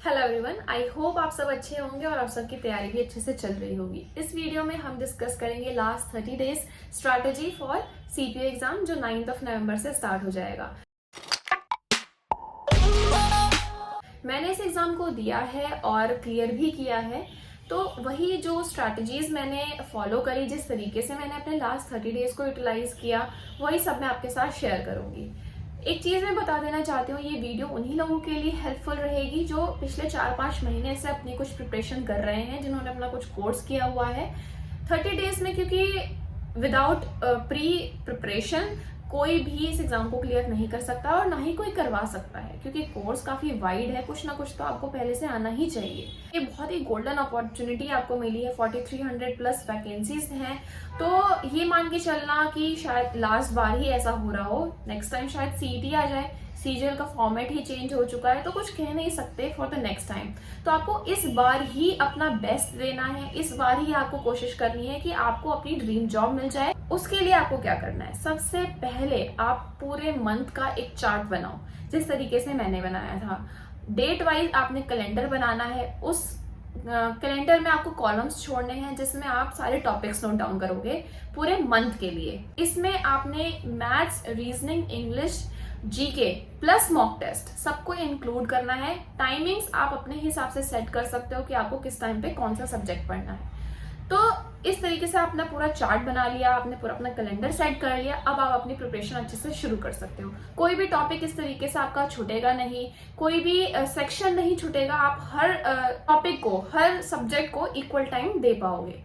Hello everyone, I hope आप सब अच्छे होंगे और आप सबकी तैयारी भी अच्छे से चल रही होगी। इस वीडियो में हम डिस्कस करेंगे last 30 days strategy for CPU exam जो 9 नवंबर से स्टार्ट हो जाएगा। मैंने इस एग्जाम को दिया है और क्लियर भी किया है, तो वही जो स्ट्रैटेजीज मैंने फॉलो करी, जिस तरीके से मैंने अपने लास्ट 30 डेज को यूटिलाइज किया, वही सब मैं आपके साथ शेयर करूंगी। एक चीज मैं बता देना चाहती हूँ, ये वीडियो उन्हीं लोगों के लिए हेल्पफुल रहेगी जो पिछले 4-5 महीने से अपनी कुछ प्रिपरेशन कर रहे हैं, जिन्होंने अपना कुछ कोर्स किया हुआ है 30 डेज में, क्योंकि विदाउट प्री प्रिपरेशन कोई भी इस एग्जाम को क्लियर नहीं कर सकता और ना ही कोई करवा सकता है, क्योंकि कोर्स काफी वाइड है। कुछ ना कुछ तो आपको पहले से आना ही चाहिए। ये बहुत ही गोल्डन अपॉर्चुनिटी आपको मिली है। 4300 प्लस वैकेंसीज हैं, तो ये मान के चलना कि शायद लास्ट बार ही ऐसा हो रहा हो, नेक्स्ट टाइम शायद सीईटी आ जाए। सीजीएल का फॉर्मेट ही चेंज हो चुका है, तो कुछ कह नहीं सकते फॉर द नेक्स्ट टाइम। तो आपको इस बार ही अपना बेस्ट देना है, इस बार ही आपको कोशिश करनी है कि आपको अपनी ड्रीम जॉब मिल जाए। उसके लिए आपको क्या करना है, सबसे पहले आप पूरे मंथ का एक चार्ट बनाओ, जिस तरीके से मैंने बनाया था। डेट वाइज आपने कैलेंडर बनाना है। उस कैलेंडर में आपको कॉलम्स छोड़ने हैं जिसमें आप सारे टॉपिक्स नोट डाउन करोगे पूरे मंथ के लिए। इसमें आपने maths, reasoning, English, GK plus mock test सबको इंक्लूड करना है। टाइमिंग्स आप अपने हिसाब से सेट कर सकते हो कि आपको किस टाइम पे कौन सा सब्जेक्ट पढ़ना है। तो इस तरीके से आपने पूरा चार्ट बना लिया, आपने पूरा अपना कैलेंडर सेट कर लिया। अब आप अपनी प्रिपरेशन अच्छे से शुरू कर सकते हो। कोई भी टॉपिक इस तरीके से आपका छूटेगा नहीं, कोई भी सेक्शन नहीं छूटेगा। आप हर टॉपिक को, हर सब्जेक्ट को इक्वल टाइम दे पाओगे।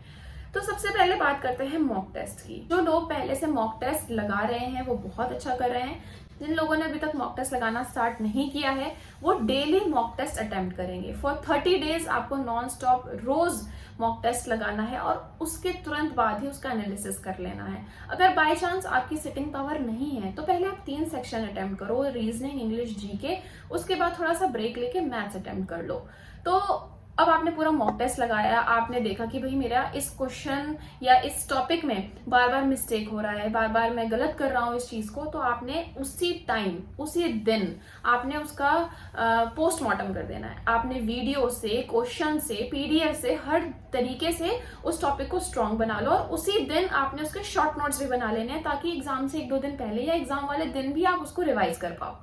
तो सबसे पहले बात करते हैं मॉक टेस्ट की। जो लोग पहले से मॉक टेस्ट लगा रहे हैं वो बहुत अच्छा कर रहे हैं। जिन लोगों ने अभी तक मॉक टेस्ट लगाना स्टार्ट नहीं किया है वो डेली मॉक टेस्ट अटेम्प्ट करेंगे। फॉर 30 डेज आपको नॉन स्टॉप रोज मॉक टेस्ट लगाना है और उसके तुरंत बाद ही उसका एनालिसिस कर लेना है। अगर बाय चांस आपकी सिटिंग पावर नहीं है तो पहले आप 3 सेक्शन अटेम्प्ट करो, रीजनिंग, इंग्लिश, जीके। उसके बाद थोड़ा सा ब्रेक लेके मैथ्स अटेम्प्ट कर लो। तो अब आपने पूरा मॉक टेस्ट लगाया, आपने देखा कि भाई मेरा इस क्वेश्चन या इस टॉपिक में बार बार मिस्टेक हो रहा है, बार बार मैं गलत कर रहा हूँ इस चीज को, तो आपने उसी टाइम, उसी दिन आपने उसका पोस्टमार्टम कर देना है। आपने वीडियो से, क्वेश्चन से, पीडीएफ से, हर तरीके से उस टॉपिक को स्ट्रॉन्ग बना लो और उसी दिन आपने उसके शॉर्ट नोट्स भी बना लेने हैं, ताकि एग्जाम से 1-2 दिन पहले या एग्जाम वाले दिन भी आप उसको रिवाइज कर पाओ।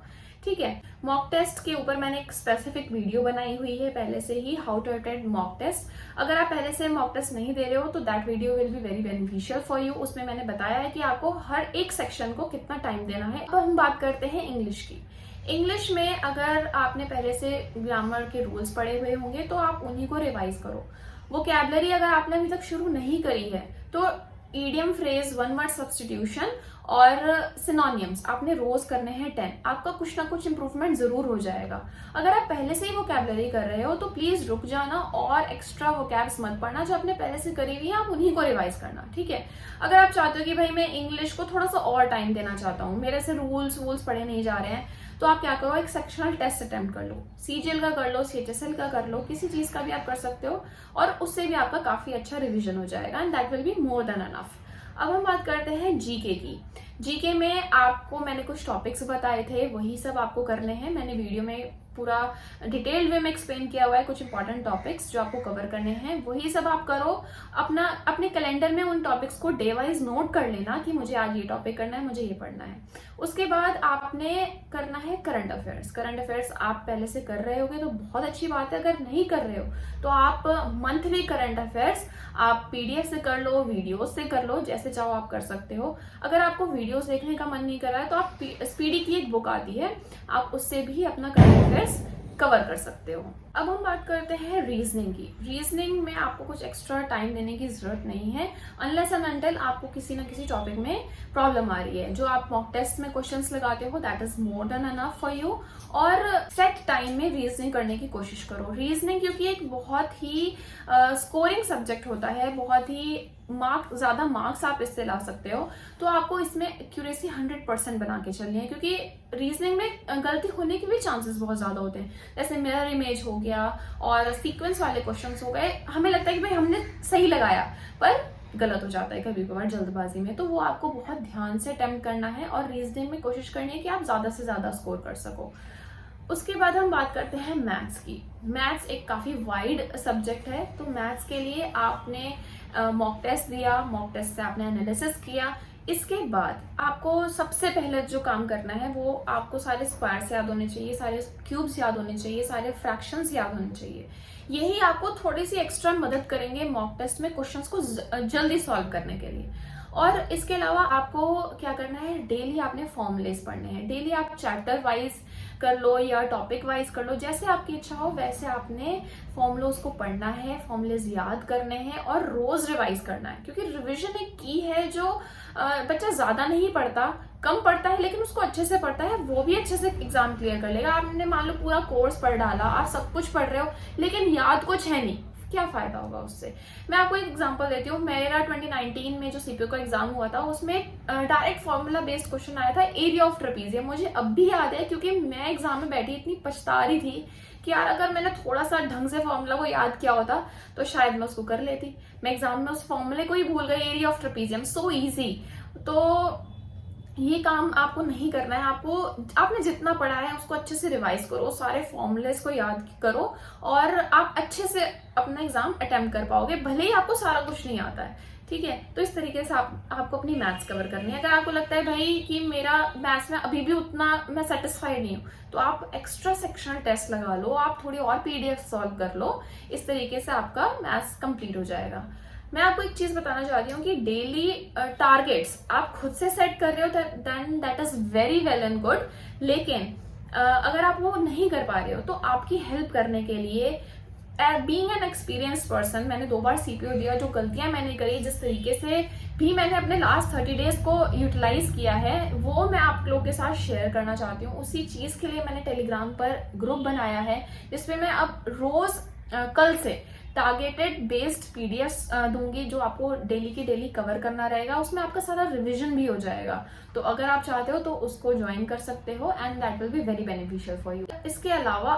ठीक है। मॉक टेस्ट के ऊपर मैंने एक स्पेसिफिक वीडियो बनाई हुई है पहले से ही, how to attempt mock test. अगर आप पहले से मॉक टेस्ट नहीं दे रहे हो तो that video will be very beneficial for you. उसमें मैंने बताया है कि आपको हर एक सेक्शन को कितना टाइम देना है। अब हम बात करते हैं इंग्लिश की। इंग्लिश में अगर आपने पहले से ग्रामर के रूल्स पढ़े हुए होंगे तो आप उन्हीं को रिवाइज करो। वोकैबुलरी अगर आपने अभी तक शुरू नहीं करी है तो idiom, phrase, one word substitution और सिनोनियम्स आपने रोज करने हैं 10। आपका कुछ ना कुछ इंप्रूवमेंट जरूर हो जाएगा। अगर आप पहले से ही वोकैबुलरी कर रहे हो तो प्लीज रुक जाना और एक्स्ट्रा वोकैब्स मत पढ़ना। जो आपने पहले से करी हुई है आप उन्हीं को रिवाइज करना। ठीक है। अगर आप चाहते हो कि भाई मैं इंग्लिश को थोड़ा सा और टाइम देना चाहता हूँ, मेरे से रूल्स पढ़े नहीं जा रहे हैं, तो आप क्या करो, एक सेक्शनल टेस्ट अटेम्प्ट कर लो। सीजीएल का कर लो, सीएचएसएल का कर लो, किसी चीज का भी आप कर सकते हो और उससे भी आपका काफी अच्छा रिविजन हो जाएगा and that will be more than enough. अब हम बात करते हैं जीके की। जीके में आपको मैंने कुछ टॉपिक्स बताए थे, वही सब आपको करने हैं। मैंने वीडियो में पूरा डिटेल्ड वे में एक्सप्लेन किया हुआ है कुछ इंपॉर्टेंट टॉपिक्स जो आपको कवर करने हैं, वही सब आप करो। अपने कैलेंडर में उन टॉपिक्स को डे वाइज नोट कर लेना कि मुझे आज ये टॉपिक करना है, मुझे ये पढ़ना है। उसके बाद आपने करना है करंट अफेयर्स। करंट अफेयर्स आप पहले से कर रहे होगे तो बहुत अच्छी बात है। अगर नहीं कर रहे हो तो आप मंथली करंट अफेयर्स आप पीडीएफ से कर लो, वीडियोस से कर लो, जैसे चाहो आप कर सकते हो। अगर आपको वीडियोस देखने का मन नहीं कर रहा है तो आप स्पीडी की एक बुक आती है, आप उससे भी अपना करंट अफेयर्स कवर कर सकते हो। अब हम बात करते हैं रीजनिंग की। रीजनिंग में आपको कुछ एक्स्ट्रा टाइम देने की जरूरत नहीं है अनलेस एंड अनटिल आपको किसी न किसी टॉपिक में प्रॉब्लम आ रही है। जो आप मॉक टेस्ट में क्वेश्चंस लगाते हो that is more than enough for you. और सेट टाइम में रीजनिंग करने की कोशिश करो। रीजनिंग क्योंकि एक बहुत ही स्कोरिंग सब्जेक्ट होता है, बहुत ही ज्यादा मार्क्स आप इससे ला सकते हो, तो आपको इसमें एक्यूरेसी 100% बना के चलनी है, क्योंकि रीजनिंग में गलती होने के भी चांसेस बहुत ज्यादा होते हैं। जैसे मिरर इमेज हो गया और सीक्वेंस वाले क्वेश्चंस हो गए, हमें लगता है कि भाई हमने सही लगाया पर गलत हो जाता है कभी कभार जल्दबाजी में, तो वो आपको बहुत ध्यान से अटेम्प्ट करना है और रीजनिंग में कोशिश करनी है कि आप ज्यादा से ज्यादा स्कोर कर सको। उसके बाद हम बात करते हैं मैथ्स की। मैथ्स एक काफ़ी वाइड सब्जेक्ट है, तो मैथ्स के लिए आपने मॉक टेस्ट दिया, मॉक टेस्ट से आपने एनालिसिस किया। इसके बाद आपको सबसे पहले जो काम करना है वो आपको सारे स्क्वायर्स याद होने चाहिए, सारे क्यूब्स याद होने चाहिए, सारे फ्रैक्शंस याद होने चाहिए। यही आपको थोड़ी सी एक्स्ट्रा मदद करेंगे मॉक टेस्ट में क्वेश्चंस को जल्दी सॉल्व करने के लिए। और इसके अलावा आपको क्या करना है, डेली आपने फॉर्मूलेस पढ़ने हैं। डेली आप चैप्टर वाइज कर लो या टॉपिक वाइज कर लो, जैसे आपकी इच्छा हो वैसे आपने फॉर्मूलोज को पढ़ना है, फॉर्मूलेज याद करने हैं और रोज रिवाइज करना है। क्योंकि रिवीजन एक की है जो बच्चा ज्यादा नहीं पढ़ता, कम पढ़ता है, लेकिन उसको अच्छे से पढ़ता है, वो भी अच्छे से एग्जाम क्लियर कर लेगा। आपने मान लो पूरा कोर्स पढ़ डाला, आप सब कुछ पढ़ रहे हो लेकिन याद कुछ है नहीं, क्या फायदा होगा उससे। मैं आपको एक एग्जांपल देती हूँ। मेरा 2019 में जो सीपीयू का एग्जाम हुआ था उसमें डायरेक्ट फॉर्मूला बेस्ड क्वेश्चन आया था, एरिया ऑफ ट्रेपीजियम। मुझे अब भी याद है क्योंकि मैं एग्जाम में बैठी इतनी पछता रही थी कि यार अगर मैंने थोड़ा सा ढंग से फॉर्मूला को याद किया होता तो शायद मैं उसको कर लेती। मैं एग्जाम में उस फॉर्मूले को ही भूल गई, area of trapezium, so easy. तो ये काम आपको नहीं करना है। आपने जितना पढ़ा है उसको अच्छे से रिवाइज करो, सारे फॉर्मूलेस को याद करो और आप अच्छे से अपना एग्जाम अटेम्प्ट कर पाओगे, भले ही आपको सारा कुछ नहीं आता है। ठीक है, तो इस तरीके से आपको अपनी मैथ्स कवर करनी है। अगर आपको लगता है भाई कि मेरा मैथ्स में अभी भी उतना मैं सेटिस्फाइड नहीं हूँ, तो आप एक्स्ट्रा सेक्शनल टेस्ट लगा लो, आप थोड़ी और पीडीएफ सॉल्व कर लो। इस तरीके से आपका मैथ्स कंप्लीट हो जाएगा। मैं आपको एक चीज बताना चाहती हूँ कि डेली टारगेट्स आप खुद से सेट कर रहे हो then that is very well and good. लेकिन अगर आप वो नहीं कर पा रहे हो तो आपकी हेल्प करने के लिए बीइंग एन एक्सपीरियंस पर्सन, मैंने 2 बार सीपीयू दिया, जो गलतियां मैंने करी, जिस तरीके से भी मैंने अपने लास्ट 30 डेज को यूटिलाइज किया है, वो मैं आप लोगों के साथ शेयर करना चाहती हूँ। उसी चीज के लिए मैंने टेलीग्राम पर ग्रुप बनाया है जिसमें मैं अब रोज कल से टारगेटेड बेस्ड पीडीएफ दूंगी जो आपको डेली की डेली कवर करना रहेगा। उसमें आपका सारा रिवीजन भी हो जाएगा। तो अगर आप चाहते हो तो उसको ज्वाइन कर सकते हो and that will be very beneficial for you. इसके अलावा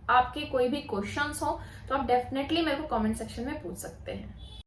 आपके कोई भी क्वेश्चंस हो तो आप डेफिनेटली मेरे को कमेंट सेक्शन में पूछ सकते हैं।